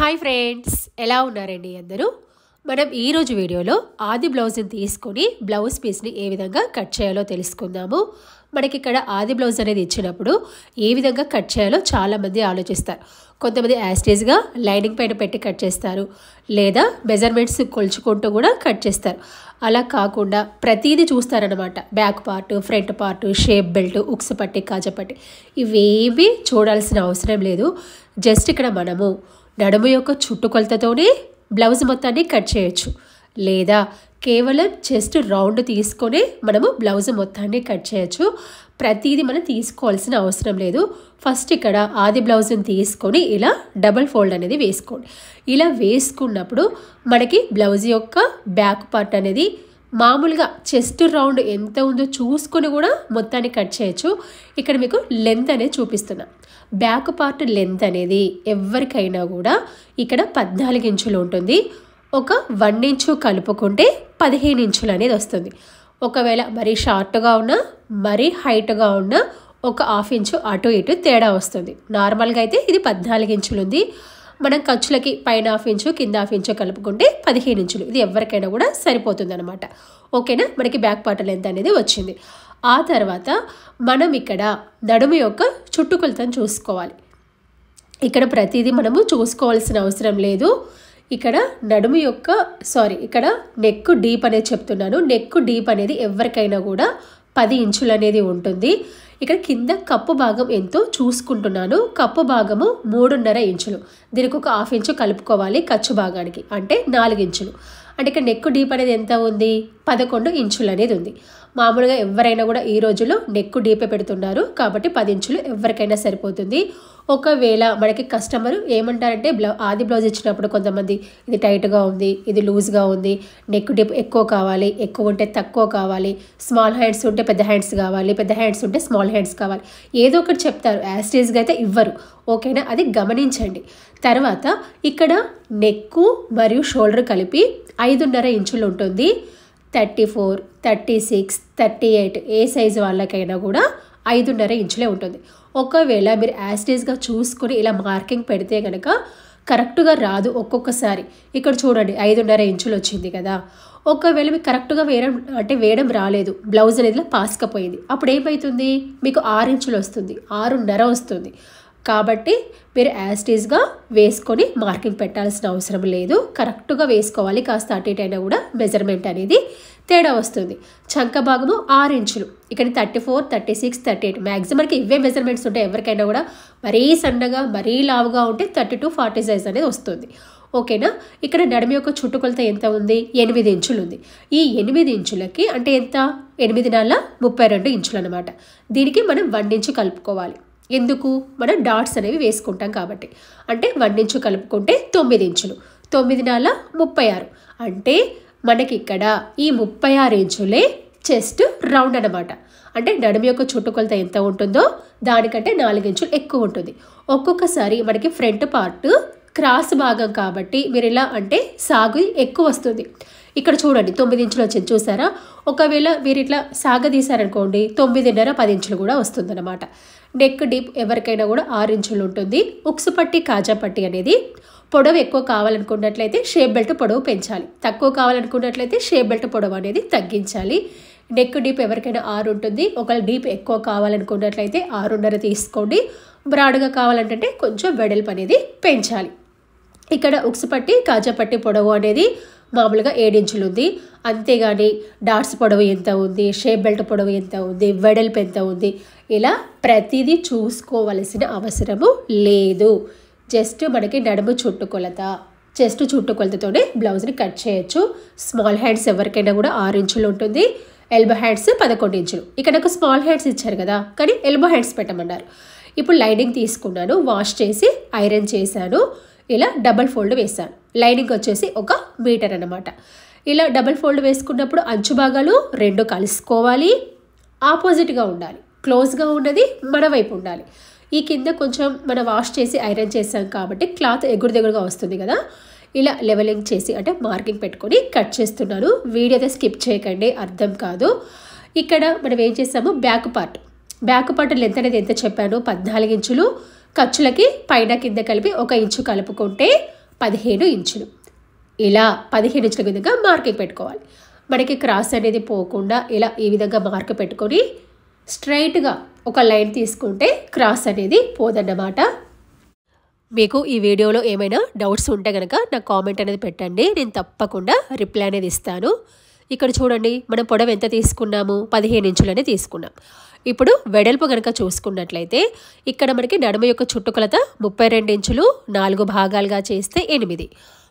Hi friends, ఎలా ఉన్నారండి అందరూ? మనం ఈరోజు వీడియోలో ఆది బ్లౌజ్ని తీసుకొని బ్లౌజ్ పీస్ని ఏ విధంగా కట్ చేయాలో తెలుసుకుందాము. మనకి ఇక్కడ ఆది బ్లౌజ్ అనేది ఇచ్చినప్పుడు ఏ విధంగా కట్ చేయాలో చాలామంది ఆలోచిస్తారు. కొంతమంది యాస్టేజ్గా లైనింగ్ పైన పెట్టి కట్ చేస్తారు, లేదా మెజర్మెంట్స్ కొలుచుకుంటూ కూడా కట్ చేస్తారు. అలా కాకుండా ప్రతిదీ చూస్తారనమాట. Back part, front part, shape belt, ఉక్స్ పట్టి, కాజపట్టి ఇవేమీ చూడాల్సిన అవసరం లేదు. జస్ట్ ఇక్కడ మనము నడుము యొక్క చుట్టుకొలతతోనే బ్లౌజ్ మొత్తాన్ని కట్ చేయొచ్చు, లేదా కేవలం చెస్ట్ రౌండ్ తీసుకొని మనము బ్లౌజ్ మొత్తాన్ని కట్ చేయొచ్చు. ప్రతిదీ మనం తీసుకోవాల్సిన అవసరం లేదు. ఫస్ట్ ఇక్కడ ఆది బ్లౌజ్ని తీసుకొని ఇలా డబల్ ఫోల్డ్ అనేది వేసుకోండి. ఇలా వేసుకున్నప్పుడు మనకి బ్లౌజ్ యొక్క బ్యాక్ పార్ట్ అనేది మామూలుగా చెస్ట్ రౌండ్ ఎంత ఉందో చూసుకొని కూడా మొత్తాన్ని కట్ చేయొచ్చు. ఇక్కడ మీకు లెంత్ అనేది చూపిస్తున్నా. బ్యాక్ పార్ట్ లెంత్ అనేది ఎవరికైనా కూడా ఇక్కడ 14 ఇంచులు ఉంటుంది. ఒక 1 ఇంచు కలుపుకుంటే 15 ఇంచులు అనేది వస్తుంది. ఒకవేళ మరీ షార్ట్గా ఉన్నా మరీ హైట్గా ఉన్నా ఒక 1/2 ఇంచు అటు ఇటు తేడా వస్తుంది. నార్మల్గా అయితే ఇది 14 ఇంచులు ఉంది. మనం ఖర్చులకి పైన 1/2 ఇంచు కింద 1/2 ఇంచు కలుపుకుంటే 15 ఇంచులు. ఇది ఎవరికైనా కూడా సరిపోతుంది అనమాట. ఓకేనా? మనకి బ్యాక్ పార్ట్ లెంత్ అనేది వచ్చింది. ఆ తర్వాత మనం ఇక్కడ నడుము యొక్క చుట్టుకొలతను చూసుకోవాలి. ఇక్కడ ప్రతిదీ మనము చూసుకోవాల్సిన అవసరం లేదు. ఇక్కడ నడుము యొక్క ఇక్కడ నెక్ డీప్ అనేది చెప్తున్నాను. నెక్ డీప్ అనేది ఎవరికైనా కూడా 10 ఇంచులు అనేది ఉంటుంది. ఇక్కడ కింద కప్పు భాగం ఎంతో చూసుకుంటున్నాను. కప్పు భాగము 3.5 ఇంచులు. దీనికి ఒక 1/2 ఇంచు కలుపుకోవాలి ఖర్చు భాగానికి, అంటే 4 ఇంచులు. అంటే ఇక్కడ నెక్ డీప్ అనేది ఎంత ఉంది? 11 ఇంచులు అనేది ఉంది. మామూలుగా ఎవరైనా కూడా ఈ రోజుల్లో నెక్ డీపే పెడుతున్నారు కాబట్టి 10 ఇంచులు ఎవరికైనా సరిపోతుంది. ఒకవేళ మనకి కస్టమర్ ఏమంటారంటే ఆది బ్లౌజ్ ఇచ్చినప్పుడు కొంతమంది ఇది టైట్గా ఉంది, ఇది లూజ్గా ఉంది, నెక్ డీప్ ఎక్కువ కావాలి, ఎక్కువ ఉంటే తక్కువ కావాలి, స్మాల్ హ్యాండ్స్ ఉంటే పెద్ద హ్యాండ్స్ కావాలి, పెద్ద హ్యాండ్స్ ఉంటే స్మాల్ హ్యాండ్స్ కావాలి, ఏదో ఒకటి చెప్తారు. యాస్టేజ్గా అయితే ఇవ్వరు. ఓకేనా? అది గమనించండి. తర్వాత ఇక్కడ నెక్కు మరియు షోల్డర్ కలిపి 5.5 ఇంచులు ఉంటుంది. 34, 36, 38 ఏ సైజు వాళ్ళకైనా కూడా 5.5 ఇంచులే ఉంటుంది. ఒకవేళ మీరు యాస్టేజ్గా చూసుకొని ఇలా మార్కింగ్ పెడితే కనుక కరెక్ట్గా రాదు. ఒక్కొక్కసారి ఇక్కడ చూడండి 5.5 ఇంచులు వచ్చింది కదా. ఒకవేళ మీకు కరెక్ట్గా వేయడం రాలేదు, బ్లౌజ్ అనేది పాసుకపోయింది, అప్పుడు ఏమవుతుంది? మీకు 6 ఇంచులు వస్తుంది, 6.5 వస్తుంది. కాబట్టి మీరు యాస్టేజ్గా వేసుకొని మార్కింగ్ పెట్టాల్సిన అవసరం లేదు. కరెక్ట్గా వేసుకోవాలి. కాస్త అటు ఇటు అయినా కూడా మెజర్మెంట్ అనేది తేడా వస్తుంది. చంక భాగము 6 ఇంచులు. ఇక్కడ 34, 36, 38 మ్యాక్సిమర్కి ఇవే మెజర్మెంట్స్ ఉంటాయి. ఎవరికైనా కూడా మరీ సన్నగా మరీ లావుగా ఉంటే 32, 40 సైజ్ అనేది వస్తుంది. ఓకేనా? ఇక్కడ నడుము యొక్క చుట్టుకొలత ఎంత ఉంది? 8 ఇంచులు ఉంది. ఈ 8 ఇంచులకి అంటే ఎంత? 8 నాళ్ళ 32 ఇంచులు అనమాట. దీనికి మనం 1 ఇంచు కలుపుకోవాలి. ఎందుకు? మనం డాట్స్ అనేవి వేసుకుంటాం కాబట్టి. అంటే 1 ఇంచు కలుపుకుంటే 9 ఇంచులు. 9 నాళ్ళ 36. అంటే మనకి ఇక్కడ ఈ 36 ఇంచులే చెస్ట్ రౌండ్ అనమాట. అంటే నడుము యొక్క చుట్టుకొలత ఎంత ఉంటుందో దానికంటే 4 ఇంచులు ఎక్కువ ఉంటుంది. ఒక్కొక్కసారి మనకి ఫ్రంట్ పార్ట్ క్రాస్ భాగం కాబట్టి మీరు ఇలా అంటే సాగు ఎక్కువ వస్తుంది. ఇక్కడ చూడండి 9 ఇంచులు వచ్చింది, చూసారా? ఒకవేళ మీరు ఇట్లా సాగదీశారనుకోండి 9.5, 10 ఇంచులు కూడా వస్తుంది అనమాట. నెక్ డీప్ ఎవరికైనా కూడా 6 ఇంచులు ఉంటుంది. ఉక్స్ పట్టి, కాజా పట్టి అనేది పొడవు ఎక్కువ కావాలనుకున్నట్లయితే షేప్ బెల్ట్ పొడవు పెంచాలి, తక్కువ కావాలనుకున్నట్లయితే షేప్ బెల్ట్ పొడవు అనేది తగ్గించాలి. నెక్ డీప్ ఎవరికైనా 6 ఉంటుంది. ఒకవేళ డీప్ ఎక్కువ కావాలనుకున్నట్లయితే 6.5 తీసుకోండి. బ్రాడ్గా కావాలంటే కొంచెం వెడల్పు అనేది పెంచాలి. ఇక్కడ ఉక్స్ పట్టి, కాజా పట్టి పొడవు అనేది మామూలుగా 7 ఇంచులు ఉంది. అంతేగాని డాట్స్ పొడవు ఎంత ఉంది, షేప్ బెల్ట్ పొడవు ఎంత ఉంది, వెడల్పు ఎంత ఉంది, ఇలా ప్రతిదీ చూసుకోవలసిన అవసరము లేదు. జస్ట్ మనకి నడుము చుట్టుకొలత, చెస్ట్ చుట్టుకొలతతోనే బ్లౌజ్ని కట్ చేయొచ్చు. స్మాల్ హ్యాండ్స్ ఎవరికైనా కూడా 6 ఇంచులు ఉంటుంది. ఎల్బో హ్యాండ్స్ 11 ఇంచులు. ఇక్కడ నాకు స్మాల్ హ్యాండ్స్ ఇచ్చారు కదా, కానీ ఎల్బో హ్యాండ్స్ పెట్టమన్నారు. ఇప్పుడు లైనింగ్ తీసుకున్నాను, వాష్ చేసి ఐరన్ చేశాను. ఇలా డబల్ ఫోల్డ్ వేసాను. లైనింగ్ వచ్చేసి 1 మీటర్ అనమాట. ఇలా డబల్ ఫోల్డ్ వేసుకున్నప్పుడు అంచు భాగాలు 2 కలుసుకోవాలి. ఆపోజిట్గా ఉండాలి. క్లోజ్గా ఉన్నది మన వైపు ఉండాలి. ఈ కింద కొంచెం మనం వాష్ చేసి ఐరన్ చేసాం కాబట్టి క్లాత్ ఎగురుదెగురుగా వస్తుంది కదా. ఇలా లెవెలింగ్ చేసి అంటే మార్కింగ్ పెట్టుకొని కట్ చేస్తున్నాను. వీడియో అయితే స్కిప్ చేయకండి, అర్థం కాదు. ఇక్కడ మనం ఏం చేసాము? బ్యాక్ పార్ట్ లెంత్ అనేది ఎంత చెప్పాను? 14 ఇంచులు. ఖర్చులకి పైన కింద కలిపి 1 ఇంచు కలుపుకుంటే 15 ఇంచులు. ఇలా 15 ఇంచుల విధంగా మార్కింగ్ పెట్టుకోవాలి. మనకి క్రాస్ అనేది పోకుండా ఇలా ఈ విధంగా మార్క్ పెట్టుకొని స్ట్రైట్గా ఒక లైన్ తీసుకుంటే క్రాస్ అనేది పోదన్నమాట. మీకు ఈ వీడియోలో ఏమైనా డౌట్స్ ఉంటే కనుక నాకు కామెంట్ అనేది పెట్టండి, నేను తప్పకుండా రిప్లై అనేది ఇస్తాను. ఇక్కడ చూడండి, మనం పొడవు ఎంత తీసుకున్నాము, 15 ఇంచులనే తీసుకున్నాం. ఇప్పుడు వెడల్పు కనుక చూసుకున్నట్లయితే ఇక్కడ మనకి నడుము యొక్క చుట్టుకొలత 32 ఇంచులు, 4 భాగాలుగా చేస్తే 8.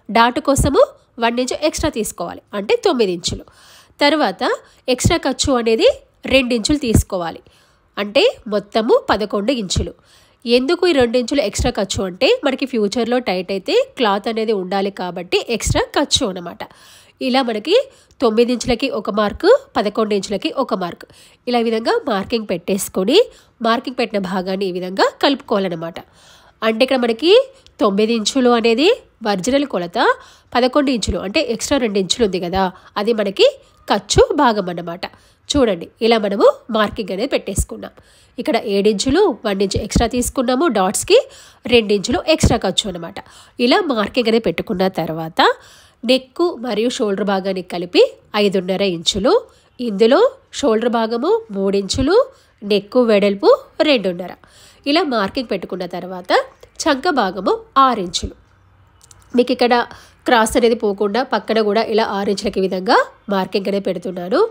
డాట్ కోసము 1 ఇంచు ఎక్స్ట్రా తీసుకోవాలి, అంటే 9 ఇంచులు. తర్వాత ఎక్స్ట్రా ఖర్చు అనేది 2 ఇంచులు తీసుకోవాలి, అంటే మొత్తము 11 ఇంచులు. ఎందుకు ఈ 2 ఇంచులు ఎక్స్ట్రా ఖర్చు అంటే మనకి ఫ్యూచర్లో టైట్ అయితే క్లాత్ అనేది ఉండాలి కాబట్టి ఎక్స్ట్రా ఖర్చు అన్నమాట. ఇలా మనకి 9 ఇంచులకి 1 మార్కు, 11 ఇంచులకి 1 మార్కు, ఇలా ఈ విధంగా మార్కింగ్ పెట్టేసుకొని మార్కింగ్ పెట్టిన భాగాన్ని ఈ విధంగా కలుపుకోవాలన్నమాట. అంటే ఇక్కడ మనకి 9 ఇంచులు అనేది ఒరిజినల్ కొలత, 11 ఇంచులు అంటే ఎక్స్ట్రా 2 ఇంచులు ఉంది కదా, అది మనకి ఖర్చు భాగం అన్నమాట. చూడండి, ఇలా మనము మార్కింగ్ అనేది పెట్టేసుకున్నాం. ఇక్కడ 7 ఇంచులు, 1 ఇంచు ఎక్స్ట్రా తీసుకున్నాము, డాట్స్కి 2 ఇంచులు ఎక్స్ట్రా ఖర్చు అనమాట. ఇలా మార్కింగ్ అనేది పెట్టుకున్న తర్వాత నెక్ మరియు షోల్డర్ భాగాన్ని కలిపి 5.5 ఇంచులు, ఇందులో షోల్డర్ భాగము 3 ఇంచులు, నెక్ వెడల్పు 2.5. ఇలా మార్కింగ్ పెట్టుకున్న తర్వాత చంక భాగము 6 ఇంచులు. మీకు ఇక్కడ క్రాస్ అనేది పోకుండా పక్కన కూడా ఇలా 6 ఇంచులకి విధంగా మార్కింగ్ అనేది పెడుతున్నాను.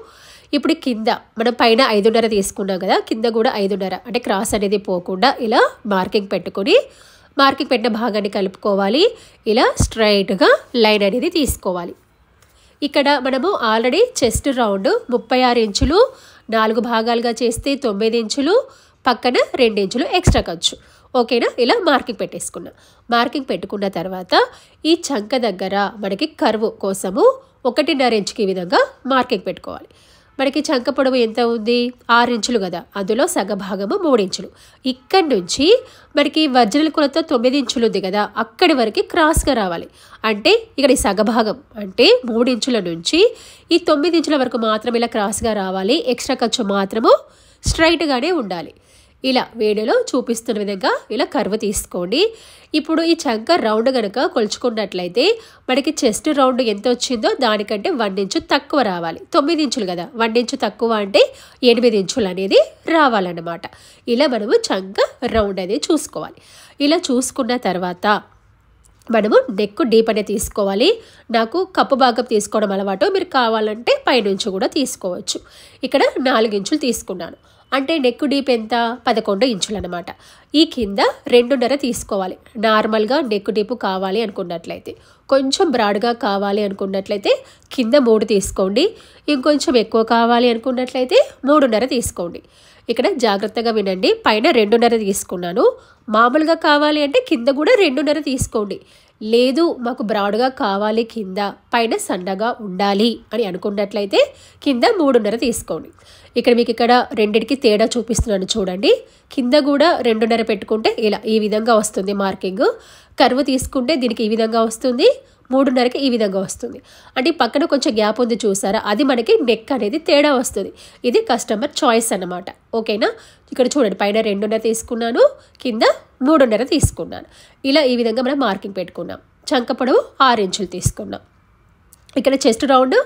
ఇప్పుడు కింద మనం పైన 5.5 తీసుకున్నాం కదా, కింద కూడా 5.5 అంటే క్రాస్ అనేది పోకుండా ఇలా మార్కింగ్ పెట్టుకొని మార్కింగ్ పెట్టిన భాగాన్ని కలుపుకోవాలి. ఇలా స్ట్రైట్గా లైన్ అనేది తీసుకోవాలి. ఇక్కడ మనము ఆల్రెడీ చెస్ట్ రౌండ్ 36 ఇంచులు, 4 భాగాలుగా చేస్తే 9 ఇంచులు, పక్కన 2 ఇంచులు ఎక్స్ట్రా ఖర్చు. ఓకేనా, ఇలా మార్కింగ్ పెట్టేసుకున్నాం. మార్కింగ్ పెట్టుకున్న తర్వాత ఈ చంక దగ్గర మనకి కర్వ్ కోసము 1.5 ఇంచుకి విధంగా మార్కింగ్ పెట్టుకోవాలి. మనకి చంక పొడవు ఎంత ఉంది, 6 ఇంచులు కదా, అందులో సగ భాగము 3 ఇంచులు. ఇక్కడి నుంచి మనకి ఒరిజినల్ కొలత 9 ఇంచులు ఉంది కదా, అక్కడి వరకు క్రాస్గా రావాలి. అంటే ఇక్కడ ఈ సగ భాగం అంటే 3 ఇంచుల నుంచి ఈ 9 ఇంచుల వరకు మాత్రం ఇలా క్రాస్గా రావాలి. ఎక్స్ట్రా ఖర్చు మాత్రము స్ట్రైట్గానే ఉండాలి. ఇలా వీడియోలో చూపిస్తున్న విధంగా ఇలా కర్వ్ తీసుకోండి. ఇప్పుడు ఈ చంక రౌండ్ కనుక కొలుచుకున్నట్లయితే మనకి చెస్ట్ రౌండ్ ఎంత వచ్చిందో దానికంటే 1 ఇంచు తక్కువ రావాలి. 9 ఇంచులు కదా, 1 ఇంచు తక్కువ అంటే 8 ఇంచులు అనేది రావాలన్నమాట. ఇలా మనము చంక రౌండ్ అనేది చూసుకోవాలి. ఇలా చూసుకున్న తర్వాత మనము నెక్ డీప్ అనేది తీసుకోవాలి. నాకు కప్పు భాగం తీసుకోవడం అలవాటు, మీరు కావాలంటే పైనుంచి కూడా తీసుకోవచ్చు. ఇక్కడ 4 ఇంచులు తీసుకున్నాను, అంటే నెక్ డీప్ ఎంత, 11 ఇంచులు అనమాట. ఈ కింద 2.5 తీసుకోవాలి. నార్మల్గా నెక్ డీప్ కావాలి అనుకున్నట్లయితే, కొంచెం బ్రాడ్గా కావాలి అనుకున్నట్లయితే కింద 3 తీసుకోండి, ఇంకొంచెం ఎక్కువ కావాలి అనుకున్నట్లయితే 3.5 తీసుకోండి. ఇక్కడ జాగ్రత్తగా వినండి, పైన 2.5 తీసుకున్నాను. మామూలుగా కావాలి అంటే కింద కూడా 2.5 తీసుకోండి. లేదు మాకు బ్రాడ్గా కావాలి, కింద పైన సన్నగా ఉండాలి అని అనుకున్నట్లయితే కింద 3.5 తీసుకోండి. ఇక్కడ మీకు ఇక్కడ రెండిటికి తేడా చూపిస్తున్నాను చూడండి. కింద కూడా 2.5 పెట్టుకుంటే ఇలా ఈ విధంగా వస్తుంది మార్కింగ్. కర్వ్ తీసుకుంటే దీనికి ఈ విధంగా వస్తుంది, 3.5కి ఈ విధంగా వస్తుంది. అంటే పక్కన కొంచెం గ్యాప్ ఉంది చూసారా, అది మనకి నెక్ అనేది తేడా వస్తుంది. ఇది కస్టమర్ చాయిస్ అన్నమాట. ఓకేనా, ఇక్కడ చూడండి, పైన 2.5 తీసుకున్నాను, కింద 3.5 తీసుకున్నాను. ఇలా ఈ విధంగా మనం మార్కింగ్ పెట్టుకున్నాం. చంక పొడవు 6 ఇంచులు తీసుకున్నాం. ఇక్కడ చెస్ట్ రౌండ్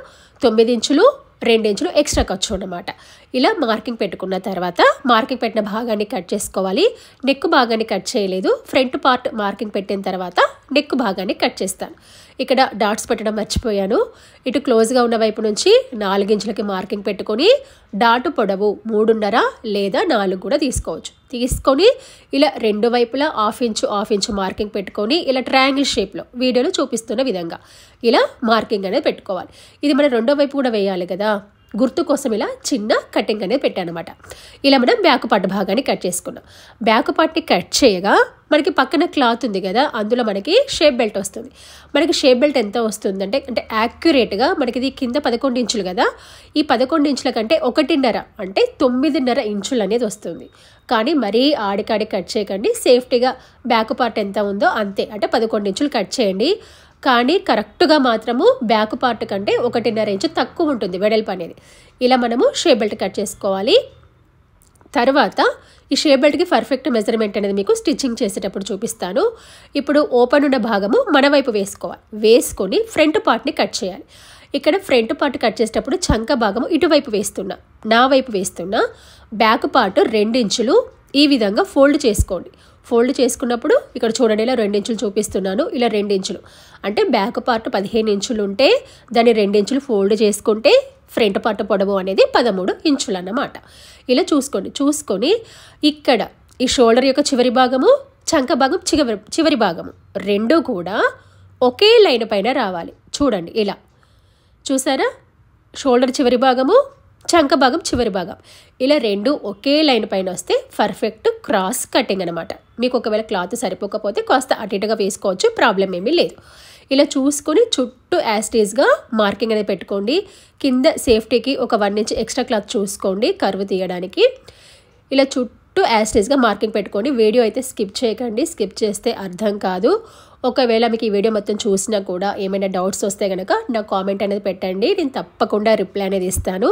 9 ఇంచులు, 2 ఇంచులు ఎక్స్ట్రా ఖర్చు అన్నమాట. ఇలా మార్కింగ్ పెట్టుకున్న తర్వాత మార్కింగ్ పెట్టిన భాగాన్ని కట్ చేసుకోవాలి. నెక్ భాగాన్ని కట్ చేయలేదు, ఫ్రంట్ పార్ట్ మార్కింగ్ పెట్టిన తర్వాత నెక్ భాగాన్ని కట్ చేస్తాను. ఇక్కడ డాట్స్ పెట్టడం మర్చిపోయాను. ఇటు క్లోజ్గా ఉన్న వైపు నుంచి 4 ఇంచులకి మార్కింగ్ పెట్టుకొని డాట్ పొడవు 3.5 లేదా 4 కూడా తీసుకోవచ్చు. తీసుకొని ఇలా 2 వైపులా 1/2 ఇంచు మార్కింగ్ పెట్టుకొని ఇలా ట్రయాంగిల్ షేప్లో వీడియోలో చూపిస్తున్న విధంగా ఇలా మార్కింగ్ అనేది పెట్టుకోవాలి. ఇది మనం 2వ వైపు కూడా వేయాలి కదా, గుర్తు కోసం ఇలా చిన్న కటింగ్ అనేది పెట్టానమాట. ఇలా మనం బ్యాక్ పార్ట్ భాగాన్ని కట్ చేసుకున్నాం. బ్యాక్ పార్ట్ని కట్ చేయగా మనకి పక్కన క్లాత్ ఉంది కదా, అందులో మనకి షేప్ బెల్ట్ వస్తుంది. మనకి షేప్ బెల్ట్ ఎంత వస్తుందంటే అంటే యాక్యురేట్గా మనకి ఇది కింద 11 ఇంచులు కదా, ఈ 11 ఇంచుల కంటే 1.5 అంటే 9.5 ఇంచులు అనేది వస్తుంది. కానీ మరీ ఆడికాడి కట్ చేయకండి, సేఫ్టీగా బ్యాక్ పార్ట్ ఎంత ఉందో అంతే, అంటే 11 ఇంచులు కట్ చేయండి. కానీ కరెక్ట్గా మాత్రము బ్యాక్ పార్ట్ కంటే 1.5 ఇంచు తక్కువ ఉంటుంది వెడల్పు అనేది. ఇలా మనము షేప్ బెల్ట్ కట్ చేసుకోవాలి. తర్వాత ఈ షేప్ బెల్ట్కి పర్ఫెక్ట్ మెజర్మెంట్ అనేది మీకు స్టిచ్చింగ్ చేసేటప్పుడు చూపిస్తాను. ఇప్పుడు ఓపెన్ ఉన్న భాగము మన వైపు వేసుకోవాలి. వేసుకొని ఫ్రంట్ పార్ట్ని కట్ చేయాలి. ఇక్కడ ఫ్రంట్ పార్ట్ కట్ చేసేటప్పుడు చంక భాగము ఇటువైపు వేస్తున్నా, నా వైపు వేస్తున్నా. బ్యాక్ పార్ట్ 2 ఇంచులు ఈ విధంగా ఫోల్డ్ చేసుకోండి. ఫోల్డ్ చేసుకున్నప్పుడు ఇక్కడ చూడండి, ఇలా 2 ఇంచులు చూపిస్తున్నాను. ఇలా 2 ఇంచులు అంటే బ్యాక్ పార్ట్ 15 ఇంచులు ఉంటే దాన్ని 2 ఇంచులు ఫోల్డ్ చేసుకుంటే ఫ్రంట్ పార్ట్ పొడవు అనేది 13 ఇంచులు అన్నమాట. ఇలా చూసుకొని ఇక్కడ ఈ షోల్డర్ యొక్క చివరి భాగము, చంక భాగం చివరి భాగము 2 కూడా ఒకే లైన్ పైన రావాలి. చూడండి, ఇలా చూసారా, షోల్డర్ చివరి భాగము, చంక భాగం చివరి భాగం ఇలా 2 ఒకే లైన్ పైన వస్తే పర్ఫెక్ట్ క్రాస్ కటింగ్ అనమాట. మీకు ఒకవేళ క్లాత్ సరిపోకపోతే కాస్త అటు ఇటుగా వేసుకోవచ్చు, ప్రాబ్లం ఏమీ లేదు. ఇలా చూసుకొని చుట్టూ యాస్టీస్గా మార్కింగ్ అనేది పెట్టుకోండి. కింద సేఫ్టీకి ఒక 1 ఇంచ్ ఎక్స్ట్రా క్లాత్ చూసుకోండి కర్వ్ తీయడానికి. ఇలా చుట్టూ యాస్టీస్గా మార్కింగ్ పెట్టుకోండి. వీడియో అయితే స్కిప్ చేయకండి, స్కిప్ చేస్తే అర్థం కాదు. ఒకవేళ మీకు ఈ వీడియో మొత్తం చూసినా కూడా ఏమైనా డౌట్స్ వస్తే కనుక నా కామెంట్ అనేది పెట్టండి, నేను తప్పకుండా రిప్లై అనేది ఇస్తాను.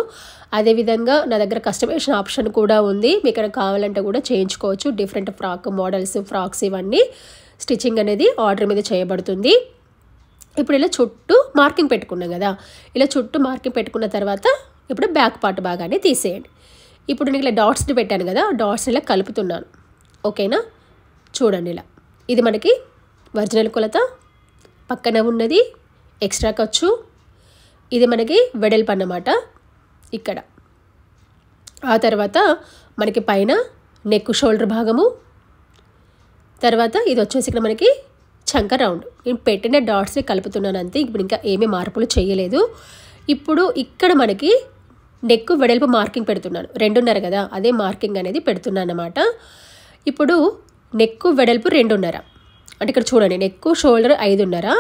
అదేవిధంగా నా దగ్గర కస్టమైజేషన్ ఆప్షన్ కూడా ఉంది, మీకు కావాలంటే కూడా చేయించుకోవచ్చు. డిఫరెంట్ ఫ్రాక్ మోడల్స్, ఫ్రాక్స్ ఇవన్నీ స్టిచ్చింగ్ అనేది ఆర్డర్ మీద చేయబడుతుంది. ఇప్పుడు ఇలా చుట్టూ మార్కింగ్ పెట్టుకున్నాం కదా, ఇలా చుట్టూ మార్కింగ్ పెట్టుకున్న తర్వాత ఇప్పుడు బ్యాక్ పార్ట్ భాగాన్ని తీసేయండి. ఇప్పుడు నేను ఇలా డాట్స్ని పెట్టాను కదా, డాట్స్ని ఇలా కలుపుతున్నాను. ఓకేనా, చూడండి ఇలా. ఇది మనకి ఒరిజినల్ కొలత, పక్కన ఉన్నది ఎక్స్ట్రా ఖర్చు, ఇది మనకి వెడల్పు అన్నమాట ఇక్కడ. ఆ తర్వాత మనకి పైన నెక్ షోల్డర్ భాగము, తర్వాత ఇది వచ్చేసి ఇక్కడ మనకి చంక రౌండ్. నేను పెట్టిన డాట్స్ని కలుపుతున్నాను అంతే, ఇప్పుడు ఇంకా ఏమీ మార్పులు చేయలేదు. ఇప్పుడు ఇక్కడ మనకి నెక్ వెడల్పు మార్కింగ్ పెడుతున్నాను, 2.5 కదా, అదే మార్కింగ్ అనేది పెడుతున్నాను అన్నమాట. ఇప్పుడు నెక్ వెడల్పు 2.5 అంటే ఇక్కడ చూడండి, నెక్ షోల్డర్ 5.5,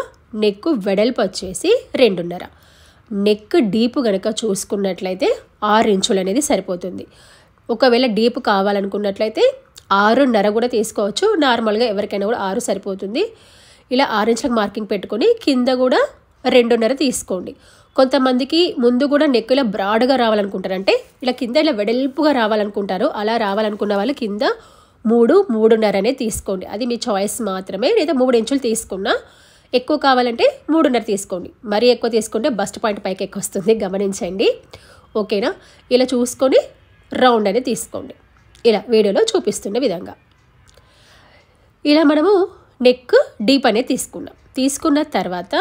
నెక్ వెడల్పు వచ్చేసి 2.5. నెక్ డీప్ కనుక చూసుకున్నట్లయితే 6 ఇంచులు అనేది సరిపోతుంది. ఒకవేళ డీప్ కావాలనుకున్నట్లయితే 6.5 కూడా తీసుకోవచ్చు. నార్మల్గా ఎవరికైనా కూడా 6 సరిపోతుంది. ఇలా 6 ఇంచులకు మార్కింగ్ పెట్టుకొని కింద కూడా 2.5 తీసుకోండి. కొంతమందికి ముందు కూడా నెక్ ఇలా బ్రాడ్గా రావాలనుకుంటారు, అంటే ఇలా కింద ఇలా వెడల్పుగా రావాలనుకుంటారు. అలా రావాలనుకున్న వాళ్ళు కింద 3.5 అనేది తీసుకోండి. అది మీ చాయిస్ మాత్రమే. లేదా 3 ఇంచులు తీసుకున్నా, ఎక్కువ కావాలంటే 3.5 తీసుకోండి. మరీ ఎక్కువ తీసుకుంటే బస్ట్ పాయింట్ పైకి ఎక్కువ వస్తుంది, గమనించండి. ఓకేనా, ఇలా చూసుకొని రౌండ్ అనేది తీసుకోండి. ఇలా వీడియోలో చూపిస్తున్న విధంగా ఇలా మనము నెక్ డీప్ అనేది తీసుకున్న తర్వాత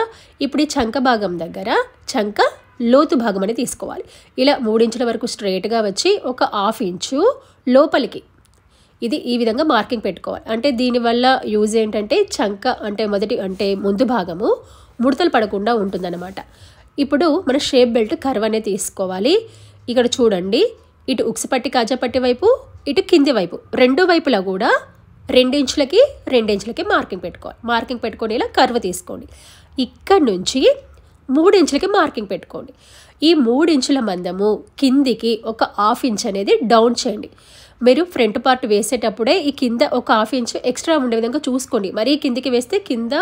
ఇప్పుడు ఈ చంక భాగం దగ్గర చంక లోతు భాగం అనేది తీసుకోవాలి. ఇలా 3 ఇంచుల వరకు స్ట్రైట్గా వచ్చి ఒక 1/2 ఇంచు లోపలికి ఇది ఈ విధంగా మార్కింగ్ పెట్టుకోవాలి. అంటే దీనివల్ల యూజ్ ఏంటంటే చంక అంటే ముందు భాగము ముడతలు పడకుండా ఉంటుందన్నమాట. ఇప్పుడు మన షేప్ బెల్ట్ కర్వ్ అనేది తీసుకోవాలి. ఇక్కడ చూడండి, ఇటు ఉక్స్ పట్టి కాజా పట్టి వైపు, ఇటు కింది వైపు 2 వైపులా కూడా 2 ఇంచులకి మార్కింగ్ పెట్టుకోవాలి. మార్కింగ్ పెట్టుకొని ఇలా కర్వ్ తీసుకోండి. ఇక్కడ నుంచి 3 ఇంచులకి మార్కింగ్ పెట్టుకోండి. ఈ 3 ఇంచుల మందము కిందికి ఒక 1/2 ఇంచ్ అనేది డౌన్ చేయండి. మీరు ఫ్రంట్ పార్ట్ వేసేటప్పుడే ఈ కింద ఒక 1/2 ఇంచ్ ఎక్స్ట్రా ఉండే విధంగా చూసుకోండి. మరీ కిందికి వేస్తే కింద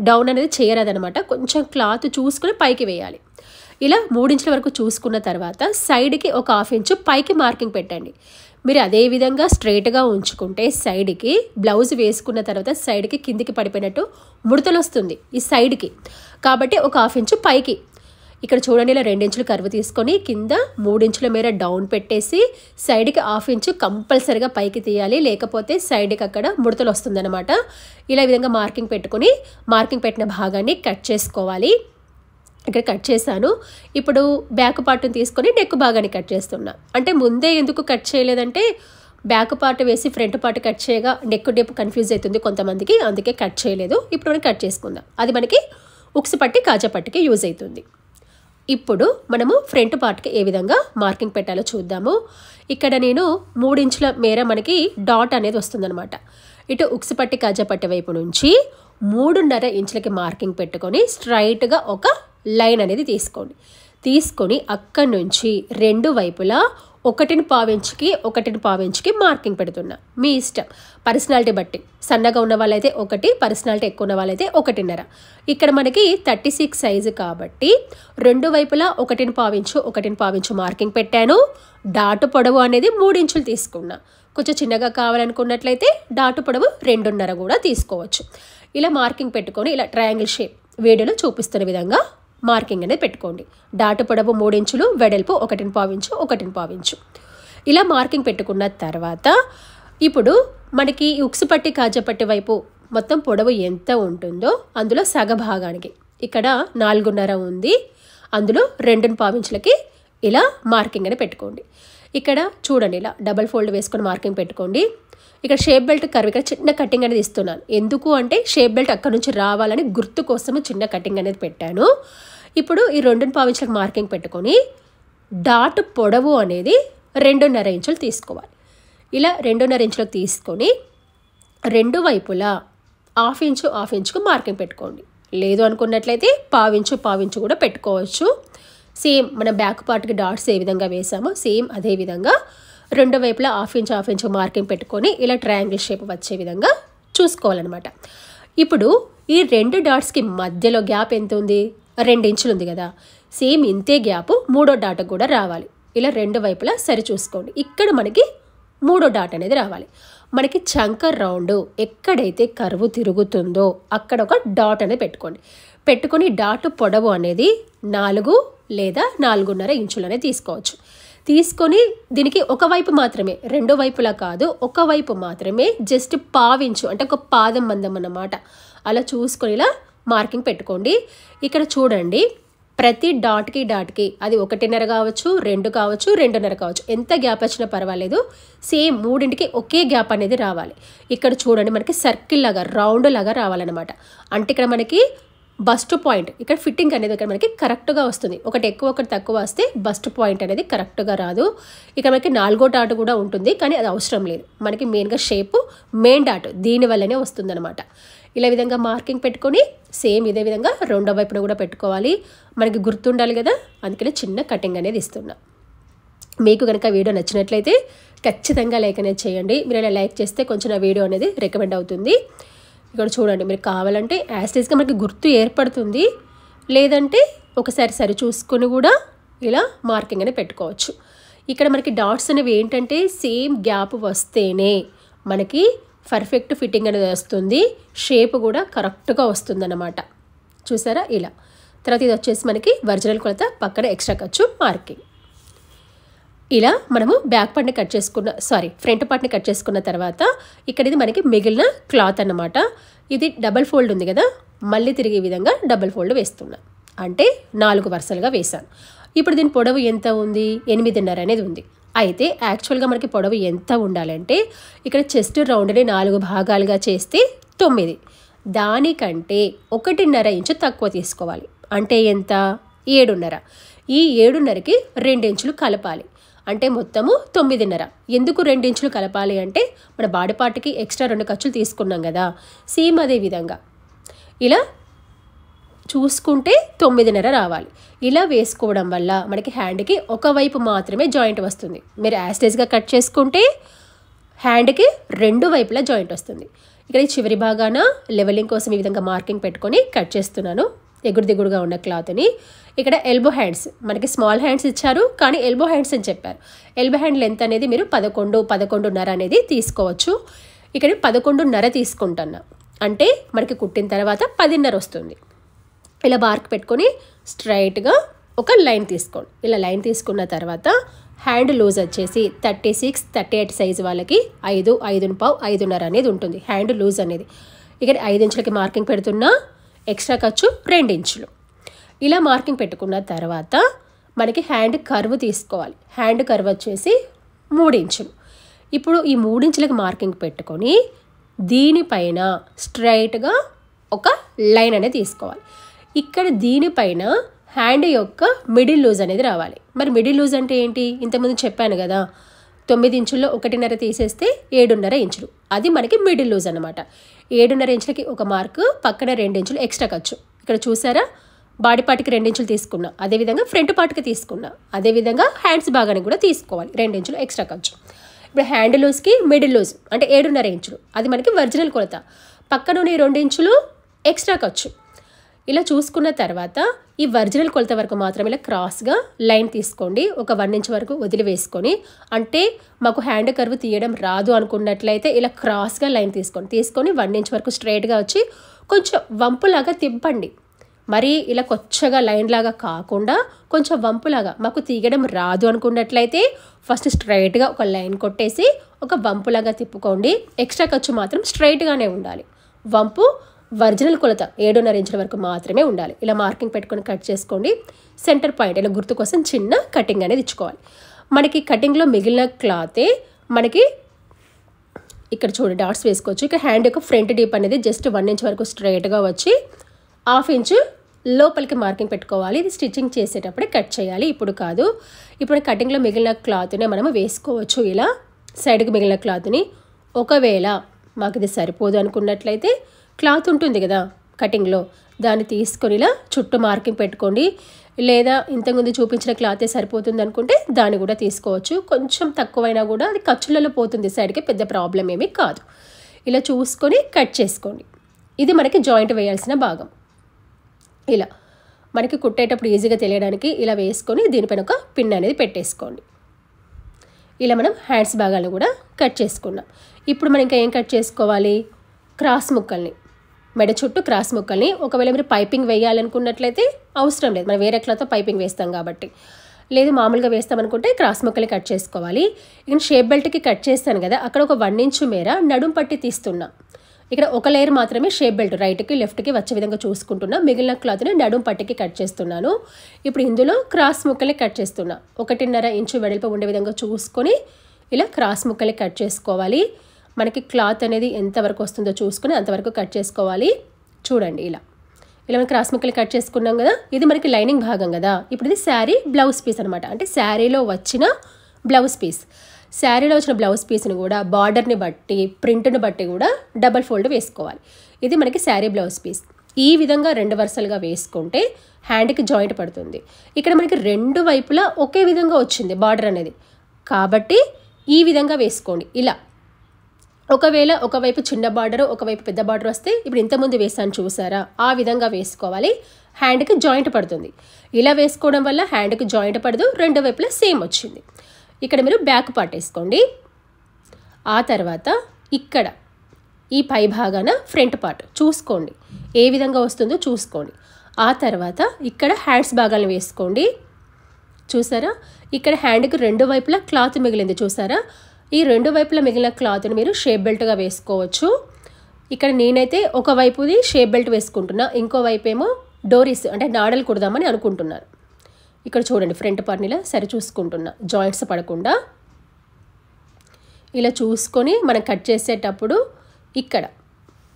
డౌన్ అనేది చేయరాదనమాట. కొంచెం క్లాత్ చూసుకొని పైకి వేయాలి. ఇలా 3 ఇంచుల వరకు చూసుకున్న తర్వాత సైడ్కి ఒక 1/2 ఇంచు పైకి మార్కింగ్ పెట్టండి. మీరు అదే విధంగా స్ట్రైట్గా ఉంచుకుంటే సైడ్కి బ్లౌజ్ వేసుకున్న తర్వాత సైడ్కి కిందికి పడిపోయినట్టు ముడతలు వస్తుంది ఈ సైడ్కి. కాబట్టి ఒక 1/2 ఇంచు పైకి ఇక్కడ చూడండి, ఇలా 2 ఇంచులు కర్వ్ తీసుకొని కింద 3 ఇంచుల మేర డౌన్ పెట్టేసి సైడ్కి 1/2 ఇంచు కంపల్సరీగా పైకి తీయాలి, లేకపోతే సైడ్కి అక్కడ ముడతలు వస్తుందన్నమాట. ఇలా ఈ విధంగా మార్కింగ్ పెట్టుకొని మార్కింగ్ పెట్టిన భాగాన్ని కట్ చేసుకోవాలి. ఇక్కడ కట్ చేశాను. ఇప్పుడు బ్యాక్ పార్ట్ని తీసుకొని నెక్ భాగాన్ని కట్ చేస్తున్నా. అంటే ముందే ఎందుకు కట్ చేయలేదంటే బ్యాక్ పార్ట్ వేసి ఫ్రంట్ పార్ట్ కట్ చేయగా నెక్ డీప్ కన్ఫ్యూజ్ అవుతుంది కొంతమందికి, అందుకే కట్ చేయలేదు. ఇప్పుడు మనం కట్ చేసుకుందాం. అది మనకి ఉక్స్ పట్టి కాజా పట్టికి యూజ్ అవుతుంది. ఇప్పుడు మనము ఫ్రంట్ పార్ట్కి ఏ విధంగా మార్కింగ్ పెట్టాలో చూద్దాము. ఇక్కడ నేను 3 ఇంచుల మేర మనకి డాట్ అనేది వస్తుందన్నమాట. ఇటు ఉక్స్ పట్టి కాజా పట్టి వైపు నుంచి 3.5 ఇంచులకి మార్కింగ్ పెట్టుకొని స్ట్రైట్గా ఒక లైన్ అనేది తీసుకొని అక్కడి నుంచి 2 వైపులా 1.5 ఇంచుకి 1.5 ఇంచుకి మార్కింగ్ పెడుతున్నా. మీ ఇష్టం, పర్సనాలిటీ బట్టి. సన్నగా ఉన్న వాళ్ళైతే 1, పర్సనాలిటీ ఎక్కువ ఉన్న వాళ్ళైతే 1.5. ఇక్కడ మనకి 36 సైజు కాబట్టి రెండు వైపులా 1.5 ఇంచు 1.5 ఇంచు మార్కింగ్ పెట్టాను. డాటు పొడవు అనేది 3 ఇంచులు తీసుకున్నా. కొంచెం చిన్నగా కావాలనుకున్నట్లయితే డాటు పొడవు 2.5 కూడా తీసుకోవచ్చు. ఇలా మార్కింగ్ పెట్టుకొని ఇలా ట్రయాంగిల్ షేప్ వీడియోలో చూపిస్తున్న విధంగా మార్కింగ్ అనేది పెట్టుకోండి. డాటు పొడవు 3 ఇంచులు, వెడల్పు 1.5 ఇంచు 1.5 ఇంచు. ఇలా మార్కింగ్ పెట్టుకున్న తర్వాత ఇప్పుడు మనకి ఉక్సు పట్టి కాజపట్టి వైపు మొత్తం పొడవు ఎంత ఉంటుందో అందులో సగ భాగానికి ఇక్కడ 4.5 ఉంది, అందులో 2.5 ఇంచులకి ఇలా మార్కింగ్ అని పెట్టుకోండి. ఇక్కడ చూడండి, ఇలా డబల్ ఫోల్డ్ వేసుకొని మార్కింగ్ పెట్టుకోండి. ఇక్కడ షేప్ బెల్ట్ కర్వ్ ఇక్కడ చిన్న కటింగ్ అనేది ఇస్తున్నాను. ఎందుకు అంటే షేప్ బెల్ట్ అక్కడ నుంచి రావాలని గుర్తు కోసము చిన్న కటింగ్ అనేది పెట్టాను. ఇప్పుడు ఈ 2.5 ఇంచులకు మార్కింగ్ పెట్టుకొని డాట్ పొడవు అనేది 2.5 ఇంచులు తీసుకోవాలి. ఇలా 2.5 ఇంచులకు తీసుకొని రెండు వైపులా 1/2 ఇంచు 1/2 ఇంచుకు మార్కింగ్ పెట్టుకోండి. లేదు అనుకున్నట్లయితే 1/4 ఇంచు కూడా పెట్టుకోవచ్చు. సేమ్ మన బ్యాక్ పార్ట్కి డాట్స్ ఏ విధంగా వేసామో సేమ్ అదే విధంగా రెండు వైపులా 1/2 ఇంచు మార్కింగ్ పెట్టుకొని ఇలా ట్రయాంగిల్ షేప్ వచ్చే విధంగా చూసుకోవాలన్నమాట. ఇప్పుడు ఈ 2 డాట్స్కి మధ్యలో గ్యాప్ ఎంత ఉంది? 2 ఇంచులు ఉంది కదా. సేమ్ ఇంతే గ్యాప్ 3వ డాట్ కూడా రావాలి. ఇలా రెండు వైపులా సరి చూసుకోండి. ఇక్కడ మనకి 3వ డాట్ అనేది రావాలి. మనకి చంకర్ రౌండ్ ఎక్కడైతే కర్వ్ తిరుగుతుందో అక్కడ ఒక డాట్ అనేది పెట్టుకొని డాట్ పొడవు అనేది 4 లేదా 4.5 ఇంచులు అనేది తీసుకోవచ్చు. తీసుకొని దీనికి ఒకవైపు మాత్రమే, రెండు వైపులా కాదు, ఒకవైపు మాత్రమే జస్ట్ 1/2 ఇంచు అంటే ఒక పాదం మందం అన్నమాట. అలా చూసుకొని ఇలా మార్కింగ్ పెట్టుకోండి. ఇక్కడ చూడండి, ప్రతి డాట్కి అది 1.5 కావచ్చు, 2 కావచ్చు, 2.5 కావచ్చు, ఎంత గ్యాప్ వచ్చినా పర్వాలేదు. సేమ్ మూడింటికి ఒకే గ్యాప్ అనేది రావాలి. ఇక్కడ చూడండి, మనకి సర్కిల్ లాగా రౌండ్ లాగా రావాలన్నమాట. అంటే ఇక్కడ మనకి బస్ట్ పాయింట్, ఇక్కడ ఫిట్టింగ్ అనేది ఇక్కడ మనకి కరెక్ట్గా వస్తుంది. ఒకటి ఎక్కువ ఒకటి తక్కువ వస్తే బస్ట్ పాయింట్ అనేది కరెక్ట్గా రాదు. ఇక్కడ మనకి 4వ డాట్ కూడా ఉంటుంది, కానీ అది అవసరం లేదు. మనకి మెయిన్గా షేప్ మెయిన్ డాట్ దీనివల్లనే వస్తుందన్నమాట. ఇలా విధంగా మార్కింగ్ పెట్టుకొని సేమ్ ఇదే విధంగా రెండో వైపున కూడా పెట్టుకోవాలి. మనకి గుర్తుండాలి కదా, అందుకనే చిన్న కటింగ్ అనేది ఇస్తున్నా. మీకు కనుక వీడియో నచ్చినట్లయితే ఖచ్చితంగా లైక్ అనేది చేయండి. మీరు ఇలా లైక్ చేస్తే కొంచెం ఆ వీడియో అనేది రికమెండ్ అవుతుంది. ఇక్కడ చూడండి, మీరు కావాలంటే యాస్టీస్గా మనకి గుర్తు ఏర్పడుతుంది, లేదంటే ఒకసారి సరి చూసుకొని కూడా ఇలా మార్కింగ్ అనేది పెట్టుకోవచ్చు. ఇక్కడ మనకి డాట్స్ అనేవి ఏంటంటే సేమ్ గ్యాప్ వస్తేనే మనకి పర్ఫెక్ట్ ఫిట్టింగ్ అనేది వస్తుంది, షేప్ కూడా కరెక్ట్గా వస్తుందన్నమాట. చూసారా ఇలా. తర్వాత ఇది వచ్చేసి మనకి ఒరిజినల్ కొలత, పక్కన ఎక్స్ట్రా ఖర్చు మార్కింగ్. ఇలా మనము బ్యాక్ పార్ట్ని కట్ చేసుకున్న ఫ్రంట్ పార్ట్ని కట్ చేసుకున్న తర్వాత ఇక్కడ ఇది మనకి మిగిలిన క్లాత్ అన్నమాట. ఇది డబల్ ఫోల్డ్ ఉంది కదా, మళ్ళీ తిరిగి ఈ విధంగా డబల్ ఫోల్డ్ వేస్తున్నా. అంటే 4 వరుసలుగా వేసాను. ఇప్పుడు దీని పొడవు ఎంత ఉంది? 8.5 అనేది ఉంది. అయితే యాక్చువల్గా మనకి పొడవు ఎంత ఉండాలంటే ఇక్కడ చెస్ట్ రౌండ్ని 4 భాగాలుగా చేస్తే 9. దానికంటే 1.5 ఇంచు తక్కువ తీసుకోవాలి. అంటే ఎంత? 7.5. ఈ 7.5కి 2 ఇంచులు కలపాలి. అంటే మొత్తము 9.5. ఎందుకు 2 ఇంచులు కలపాలి అంటే మన బాడీ పార్ట్కి ఎక్స్ట్రా 2 ఖర్చులు తీసుకున్నాం కదా. సేమ్ అదే విధంగా ఇలా చూసుకుంటే 9.5 రావాలి. ఇలా వేసుకోవడం వల్ల మనకి హ్యాండ్కి ఒకవైపు మాత్రమే జాయింట్ వస్తుంది. మీరు యాస్టేజ్గా కట్ చేసుకుంటే హ్యాండ్కి 2 వైపులా జాయింట్ వస్తుంది. ఇక్కడ ఈ చివరి భాగాన లెవెలింగ్ కోసం ఈ విధంగా మార్కింగ్ పెట్టుకొని కట్ చేస్తున్నాను ఎగుడు దిగుడుగా ఉన్న క్లాత్ని. ఇక్కడ ఎల్బో హ్యాండ్స్, మనకి స్మాల్ హ్యాండ్స్ ఇచ్చారు కానీ ఎల్బో హ్యాండ్స్ అని చెప్పారు. ఎల్బో హ్యాండ్ లెంత్ అనేది మీరు 11.5 అనేది తీసుకోవచ్చు. ఇక్కడ 11.5 తీసుకుంటున్నా, అంటే మనకి కుట్టిన తర్వాత 10.5 వస్తుంది. ఇలా బార్క్ పెట్టుకొని స్ట్రైట్గా ఒక లైన్ తీసుకోండి. ఇలా లైన్ తీసుకున్న తర్వాత హ్యాండ్ లూజ్ వచ్చేసి 36, 38 సైజు వాళ్ళకి 5, 5.5, 5.5 అనేది ఉంటుంది హ్యాండ్ లూజ్ అనేది. ఇక్కడ 5 ఇంచులకి మార్కింగ్ పెడుతున్నా, ఎక్స్ట్రా ఖర్చు 2 ఇంచులు. ఇలా మార్కింగ్ పెట్టుకున్న తర్వాత మనకి హ్యాండ్ కర్వ్ తీసుకోవాలి. హ్యాండ్ కర్వ్ వచ్చేసి 3 ఇంచులు. ఇప్పుడు ఈ 3 ఇంచులకి మార్కింగ్ పెట్టుకొని దీనిపైన స్ట్రైట్గా ఒక లైన్ అనేది తీసుకోవాలి. ఇక్కడ దీనిపైన హ్యాండ్ యొక్క మిడిల్ లూజ్ అనేది రావాలి. మరి మిడిల్ లూజ్ అంటే ఏంటి? ఇంతకుముందు చెప్పాను కదా, 9 ఇంచుల్లో 1.5 తీసేస్తే 7.5 ఇంచులు, అది మనకి మిడిల్ లూజ్ అనమాట. 7.5 ఇంచులకి ఒక మార్కు, పక్కన 2 ఇంచులు ఎక్స్ట్రా ఖర్చు. ఇక్కడ చూసారా, బాడీ పార్ట్కి 2 ఇంచులు తీసుకున్నా, అదేవిధంగా ఫ్రంట్ పార్ట్కి తీసుకున్నా, అదేవిధంగా హ్యాండ్స్ భాగానికి కూడా తీసుకోవాలి 2 ఇంచులు ఎక్స్ట్రా ఖర్చు. ఇప్పుడు హ్యాండ్ లూజ్కి మిడిల్ లూజ్ అంటే 7.5 ఇంచులు, అది మనకి ఒరిజినల్ కొలత. పక్కనున్న 2 ఇంచులు ఎక్స్ట్రా ఖర్చు. ఇలా చూసుకున్న తర్వాత ఈ ఒరిజినల్ కొలత వరకు మాత్రం ఇలా క్రాస్గా లైన్ తీసుకోండి. ఒక 1 ఇంచ్ వరకు వదిలివేసుకొని, అంటే మాకు హ్యాండ్ కర్వ్ తీయడం రాదు అనుకున్నట్లయితే ఇలా క్రాస్గా లైన్ తీసుకొని 1 ఇంచ్ వరకు స్ట్రైట్గా వచ్చి కొంచెం వంపులాగా తిప్పండి. మరి ఇలా కొచ్చగా లైన్ లాగా కాకుండా కొంచెం వంపులాగా మాకు తీయడం రాదు అనుకున్నట్లయితే ఫస్ట్ స్ట్రైట్గా ఒక లైన్ కొట్టేసి ఒక వంపులాగా తిప్పుకోండి. ఎక్స్ట్రా ఖర్చు మాత్రం స్ట్రైట్గానే ఉండాలి. వంపు ఒరిజినల్ కొలత 7.5 ఇంచుల వరకు మాత్రమే ఉండాలి. ఇలా మార్కింగ్ పెట్టుకొని కట్ చేసుకోండి. సెంటర్ పాయింట్ ఇలా గుర్తు కోసం చిన్న కటింగ్ అనేది ఇచ్చుకోవాలి. మనకి కటింగ్లో మిగిలిన క్లాతే మనకి ఇక్కడ చూడండి డాట్స్ వేసుకోవచ్చు. ఇక్కడ హ్యాండ్ యొక్క ఫ్రంట్ డీప్ అనేది జస్ట్ 1 ఇంచ్ వరకు స్ట్రైట్గా వచ్చి 1/2 ఇంచ్ లోపలికి మార్కింగ్ పెట్టుకోవాలి. ఇది స్టిచ్చింగ్ చేసేటప్పుడే కట్ చేయాలి, ఇప్పుడు కాదు. ఇప్పుడు కటింగ్లో మిగిలిన క్లాత్ని మనము వేసుకోవచ్చు. ఇలా సైడ్కి మిగిలిన క్లాత్ని ఒకవేళ మాకు ఇది సరిపోదు అనుకున్నట్లయితే క్లాత్ ఉంటుంది కదా కటింగ్లో, దాన్ని తీసుకొని ఇలా చుట్టూ మార్కింగ్ పెట్టుకోండి. లేదా ఇంతకుముందు చూపించిన క్లాతే సరిపోతుంది అనుకుంటే దాన్ని కూడా తీసుకోవచ్చు. కొంచెం తక్కువైనా కూడా అది ఖర్చులలో పోతుంది సైడ్కి, పెద్ద ప్రాబ్లం ఏమీ కాదు. ఇలా చూసుకొని కట్ చేసుకోండి. ఇది మనకి జాయింట్ వేయాల్సిన భాగం. ఇలా మనకి కుట్టేటప్పుడు ఈజీగా తెలియడానికి ఇలా వేసుకొని దీనిపైన ఒక పిన్ అనేది పెట్టేసుకోండి. ఇలా మనం హ్యాండ్స్ భాగాలను కూడా కట్ చేసుకున్నాం. ఇప్పుడు మనం ఇంకా ఏం కట్ చేసుకోవాలి? క్రాస్ ముక్కల్ని, మెడ చుట్టూ క్రాస్ ముక్కల్ని. ఒకవేళ మీరు పైపింగ్ వేయాలనుకున్నట్లయితే అవసరం లేదు, మనం వేరే క్లాత్తో పైపింగ్ వేస్తాం కాబట్టి. లేదు మామూలుగా వేస్తామనుకుంటే క్రాస్ ముక్కల్ని కట్ చేసుకోవాలి. ఇక్కడ షేప్ బెల్ట్కి కట్ చేస్తాను కదా, అక్కడ ఒక 1 ఇంచు మేర నడుం పట్టి తీస్తున్నా. ఇక్కడ ఒక లేయర్ మాత్రమే షేప్ బెల్ట్ రైట్కి లెఫ్ట్కి వచ్చే విధంగా చూసుకుంటున్నా. మిగిలిన క్లాత్ని నడుం పట్టికి కట్ చేస్తున్నాను. ఇప్పుడు ఇందులో క్రాస్ ముక్కల్ని కట్ చేస్తున్నా. 1.5 ఇంచు వెడల్పు ఉండే విధంగా చూసుకొని ఇలా క్రాస్ ముక్కల్ని కట్ చేసుకోవాలి. మనకి క్లాత్ అనేది ఎంతవరకు వస్తుందో చూసుకొని అంతవరకు కట్ చేసుకోవాలి. చూడండి ఇలా మనం క్రాస్ ముక్కలు కట్ చేసుకున్నాం కదా, ఇది మనకి లైనింగ్ భాగం కదా. ఇప్పుడు ఇది శారీ బ్లౌజ్ పీస్ అనమాట, అంటే శారీలో వచ్చిన బ్లౌజ్ పీస్. శారీలో వచ్చిన బ్లౌజ్ పీస్ని కూడా బార్డర్ని బట్టి ప్రింట్ని బట్టి కూడా డబల్ ఫోల్డ్ వేసుకోవాలి. ఇది మనకి శారీ బ్లౌజ్ పీస్. ఈ విధంగా 2 వరుసలుగా వేసుకుంటే హ్యాండ్కి జాయింట్ పడుతుంది. ఇక్కడ మనకి 2 వైపులా ఒకే విధంగా వచ్చింది బార్డర్ అనేది, కాబట్టి ఈ విధంగా వేసుకోండి. ఇలా ఒకవేళ ఒకవైపు చిన్న బార్డరు ఒకవైపు పెద్ద బార్డర్ వస్తే ఇప్పుడు ఇంతకుముందు వేసాను చూసారా, ఆ విధంగా వేసుకోవాలి. హ్యాండ్కి జాయింట్ పడుతుంది. ఇలా వేసుకోవడం వల్ల హ్యాండ్కి జాయింట్ పడదు, 2 వైపులా సేమ్ వచ్చింది. ఇక్కడ మీరు బ్యాక్ పార్ట్ వేసుకోండి. ఆ తర్వాత ఇక్కడ ఈ పై భాగాన ఫ్రంట్ పార్ట్ చూసుకోండి ఏ విధంగా వస్తుందో చూసుకోండి. ఆ తర్వాత ఇక్కడ హ్యాండ్స్ భాగాలను వేసుకోండి. చూసారా, ఇక్కడ హ్యాండ్కి 2 వైపులా క్లాత్ మిగిలింది చూసారా. ఈ 2 వైపులా మిగిలిన క్లాత్ని మీరు షేప్ బెల్ట్గా వేసుకోవచ్చు. ఇక్కడ నేనైతే ఒకవైపుది షేప్ బెల్ట్ వేసుకుంటున్నా, ఇంకో వైపు ఏమో డోరీస్ అంటే నాడలు కుడదామని అనుకుంటున్నాను. ఇక్కడ చూడండి ఫ్రంట్ పార్ట్ని ఇలా సరి చూసుకుంటున్నా, జాయింట్స్ పడకుండా ఇలా చూసుకొని మనం కట్ చేసేటప్పుడు ఇక్కడ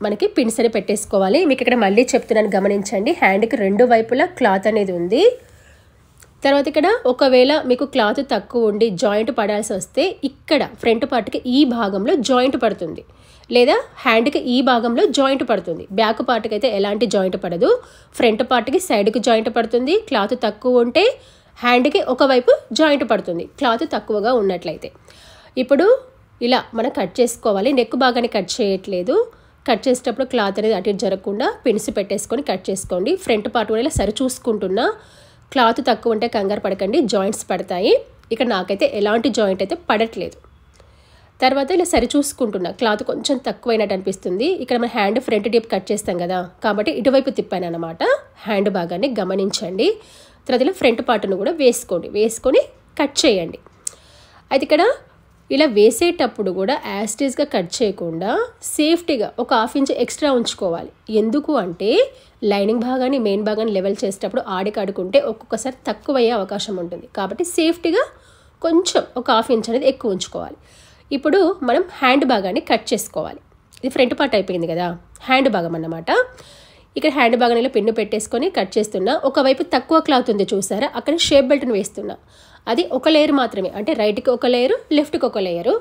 మనకి పిన్స్ అని పెట్టేసుకోవాలి. మీకు ఇక్కడ మళ్ళీ చెప్తున్నాను గమనించండి, హ్యాండ్కి 2 వైపులా క్లాత్ అనేది ఉంది. తర్వాత ఇక్కడ ఒకవేళ మీకు క్లాత్ తక్కువ ఉండి జాయింట్ పడాల్సి వస్తే ఇక్కడ ఫ్రంట్ పార్ట్కి ఈ భాగంలో జాయింట్ పడుతుంది, లేదా హ్యాండ్కి ఈ భాగంలో జాయింట్ పడుతుంది. బ్యాక్ పార్ట్కి అయితే ఎలాంటి జాయింట్ పడదు, ఫ్రంట్ పార్ట్కి సైడ్కి జాయింట్ పడుతుంది. క్లాత్ తక్కువ ఉంటే హ్యాండ్కి ఒకవైపు జాయింట్ పడుతుంది క్లాత్ తక్కువగా ఉన్నట్లయితే. ఇప్పుడు ఇలా మనం కట్ చేసుకోవాలి. నెక్ భాగాన్ని కట్ చేయట్లేదు, కట్ చేసేటప్పుడు క్లాత్ అనేది అటు జరగకుండా పిన్స్ పెట్టేసుకొని కట్ చేసుకోండి. ఫ్రంట్ పార్ట్ కూడా ఇలా సరి చూసుకుంటున్నా, క్లాత్ తక్కువ ఉంటే కంగారు పడకండి, జాయింట్స్ పడతాయి. ఇక్కడ నాకైతే ఎలాంటి జాయింట్ అయితే పడట్లేదు. తర్వాత ఇలా సరి చూసుకుంటున్నా, క్లాత్ కొంచెం తక్కువైనట్టు అనిపిస్తుంది. ఇక్కడ మన హ్యాండ్ ఫ్రంట్ డీప్ కట్ చేస్తాం కదా, కాబట్టి ఇటువైపు తిప్పాను అనమాట. హ్యాండ్ భాగాన్ని గమనించండి. తర్వాత ఇలా ఫ్రంట్ పార్ట్ను కూడా వేసుకొని కట్ చేయండి. అయితే ఇక్కడ ఇలా వేసేటప్పుడు కూడా యాస్టీస్గా కట్ చేయకుండా సేఫ్టీగా ఒక 1/2 ఇంచ్ ఎక్స్ట్రా ఉంచుకోవాలి. ఎందుకు అంటే లైనింగ్ భాగాన్ని మెయిన్ భాగాన్ని లెవెల్ చేసేటప్పుడు ఆడుకుంటే ఒక్కొక్కసారి తక్కువ అయ్యే అవకాశం ఉంటుంది. కాబట్టి సేఫ్టీగా కొంచెం ఒక 1/2 ఇంచ్ అనేది ఎక్కువ ఉంచుకోవాలి. ఇప్పుడు మనం హ్యాండ్ భాగాన్ని కట్ చేసుకోవాలి. ఇది ఫ్రంట్ పార్ట్ అయిపోయింది కదా, హ్యాండ్ భాగం అన్నమాట. ఇక్కడ హ్యాండ్ భాగాన్ని పిన్ను పెట్టేసుకొని కట్ చేస్తున్నా. ఒకవైపు తక్కువ క్లాత్ ఉంది చూసారా, అక్కడ షేప్ బెల్ట్ని వేస్తున్నా. అది ఒక లేయర్ మాత్రమే, అంటే రైట్కి ఒక లేయరు లెఫ్ట్కి ఒక లేయరు.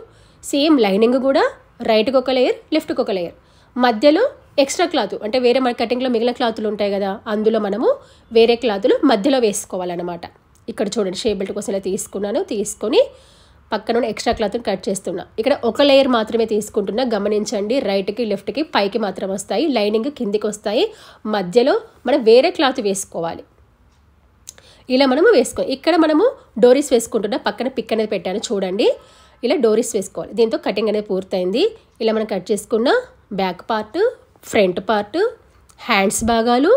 సేమ్ లైనింగ్ కూడా రైట్కి ఒక లేయర్ లెఫ్ట్కి ఒక లేయర్. మధ్యలో ఎక్స్ట్రా క్లాత్ అంటే వేరే మన కటింగ్లో మిగిలిన క్లాతులు ఉంటాయి కదా, అందులో మనము వేరే క్లాతులు మధ్యలో వేసుకోవాలన్నమాట. ఇక్కడ చూడండి షేప్ బెల్ట్ కోసం ఇలా తీసుకున్నాను. తీసుకొని పక్కన ఎక్స్ట్రా క్లాత్ని కట్ చేస్తున్నా. ఇక్కడ ఒక లేయర్ మాత్రమే తీసుకుంటున్నా, గమనించండి. రైట్కి లెఫ్ట్కి పైకి మాత్రం వస్తాయి, లైనింగ్ కిందికి వస్తాయి. మధ్యలో మనం వేరే క్లాత్ వేసుకోవాలి. ఇలా మనము ఇక్కడ మనము డోరీస్ వేసుకుంటున్నా. పక్కన పిక్ అనేది పెట్టాను చూడండి. ఇలా డోరీస్ వేసుకోవాలి. దీంతో కటింగ్ అనేది పూర్తయింది. ఇలా మనం కట్ చేసుకున్న back part, front part, hands భాగాలు,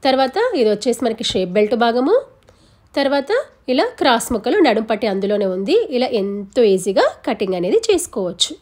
తర్వాత ఇది వచ్చేసి మనకి షేప్ బెల్ట్ భాగము, తర్వాత ఇలా క్రాస్ ముక్కలు, నడుం పట్టి అందులోనే ఉంది. ఇలా ఎంతో ఈజీగా కటింగ్ అనేది చేసుకోవచ్చు.